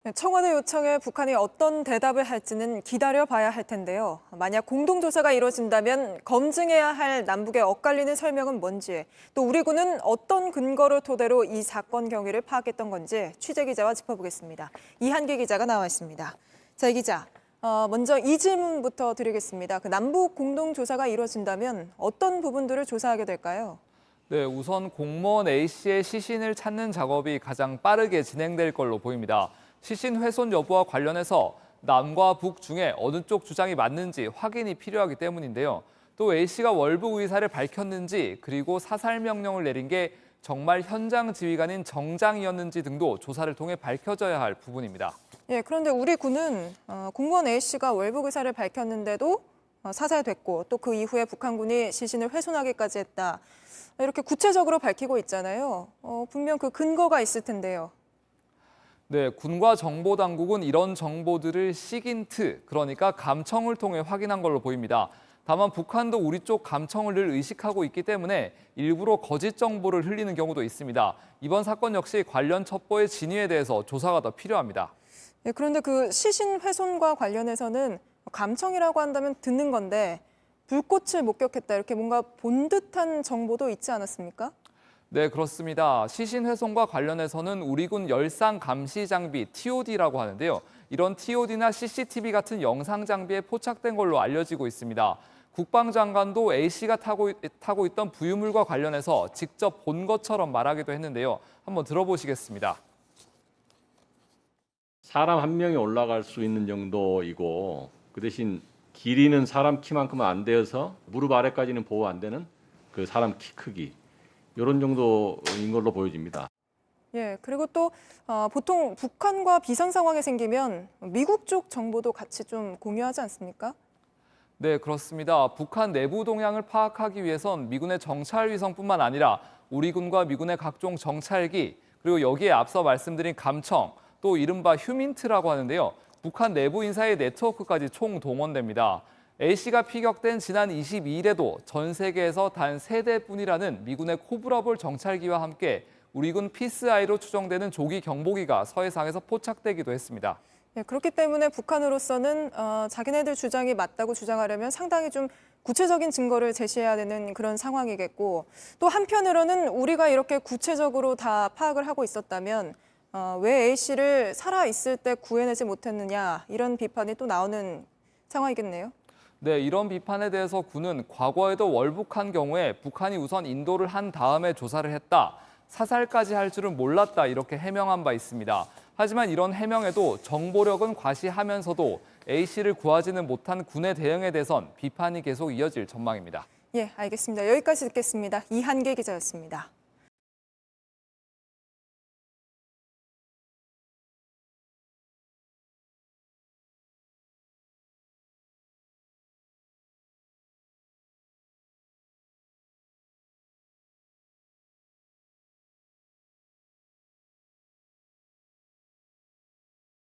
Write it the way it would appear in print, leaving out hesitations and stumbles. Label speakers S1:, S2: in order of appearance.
S1: 네, 청와대 요청에 북한이 어떤 대답을 할지는 기다려봐야 할 텐데요. 만약 공동조사가 이뤄진다면 검증해야 할 남북의 엇갈리는 설명은 뭔지, 또 우리 군은 어떤 근거를 토대로 이 사건 경위를 파악했던 건지 취재기자와 짚어보겠습니다. 이한기 기자가 나와 있습니다. 자, 이 기자, 먼저 이 질문부터 드리겠습니다. 남북 공동조사가 이뤄진다면 어떤 부분들을 조사하게 될까요?
S2: 네, 우선 공무원 A씨의 시신을 찾는 작업이 가장 빠르게 진행될 걸로 보입니다. 시신 훼손 여부와 관련해서 남과 북 중에 어느 쪽 주장이 맞는지 확인이 필요하기 때문인데요. 또 A씨가 월북 의사를 밝혔는지, 그리고 사살 명령을 내린 게 정말 현장 지휘관인 정장이었는지 등도 조사를 통해 밝혀져야 할 부분입니다.
S1: 예, 그런데 우리 군은 공무원 A씨가 월북 의사를 밝혔는데도 사살됐고, 또 그 이후에 북한군이 시신을 훼손하기까지 했다. 이렇게 구체적으로 밝히고 있잖아요. 분명 그 근거가 있을 텐데요.
S2: 네, 군과 정보당국은 이런 정보들을 시긴트, 그러니까 감청을 통해 확인한 걸로 보입니다. 다만 북한도 우리 쪽 감청을 늘 의식하고 있기 때문에 일부러 거짓 정보를 흘리는 경우도 있습니다. 이번 사건 역시 관련 첩보의 진위에 대해서 조사가 더 필요합니다.
S1: 네, 그런데 그 시신 훼손과 관련해서는 감청이라고 한다면 듣는 건데 불꽃을 목격했다 이렇게 뭔가 본 듯한 정보도 있지 않았습니까?
S2: 네, 그렇습니다. 시신 훼손과 관련해서는 우리군 열상 감시 장비 TOD라고 하는데요. 이런 TOD나 CCTV 같은 영상 장비에 포착된 걸로 알려지고 있습니다. 국방장관도 A씨가 타고 있던 부유물과 관련해서 직접 본 것처럼 말하기도 했는데요. 한번 들어보시겠습니다.
S3: 사람 한 명이 올라갈 수 있는 정도이고, 그 대신 길이는 사람 키만큼은 안 되어서 무릎 아래까지는 보호 안 되는 그 사람 키 크기, 이런 정도인 걸로 보여집니다.
S1: 예, 그리고 또 보통 북한과 비선 상황이 생기면 미국 쪽 정보도 같이 좀 공유하지 않습니까?
S2: 네, 그렇습니다. 북한 내부 동향을 파악하기 위해선 미군의 정찰 위성뿐만 아니라 우리 군과 미군의 각종 정찰기, 그리고 여기에 앞서 말씀드린 감청, 또 이른바 휴민트라고 하는데요. 북한 내부 인사의 네트워크까지 총 동원됩니다. A씨가 피격된 지난 22일에도 전 세계에서 단 3대뿐이라는 미군의 코브라볼 정찰기와 함께 우리 군 피스아이로 추정되는 조기 경보기가 서해상에서 포착되기도 했습니다.
S1: 예, 그렇기 때문에 북한으로서는 자기네들 주장이 맞다고 주장하려면 상당히 좀 구체적인 증거를 제시해야 되는 그런 상황이겠고, 또 한편으로는 우리가 이렇게 구체적으로 다 파악을 하고 있었다면 왜 A씨를 살아있을 때 구해내지 못했느냐 이런 비판이 또 나오는 상황이겠네요.
S2: 네, 이런 비판에 대해서 군은 과거에도 월북한 경우에 북한이 우선 인도를 한 다음에 조사를 했다. 사살까지 할 줄은 몰랐다 이렇게 해명한 바 있습니다. 하지만 이런 해명에도 정보력은 과시하면서도 A씨를 구하지는 못한 군의 대응에 대해선 비판이 계속 이어질 전망입니다.
S1: 예, 알겠습니다. 여기까지 듣겠습니다. 이한계 기자였습니다.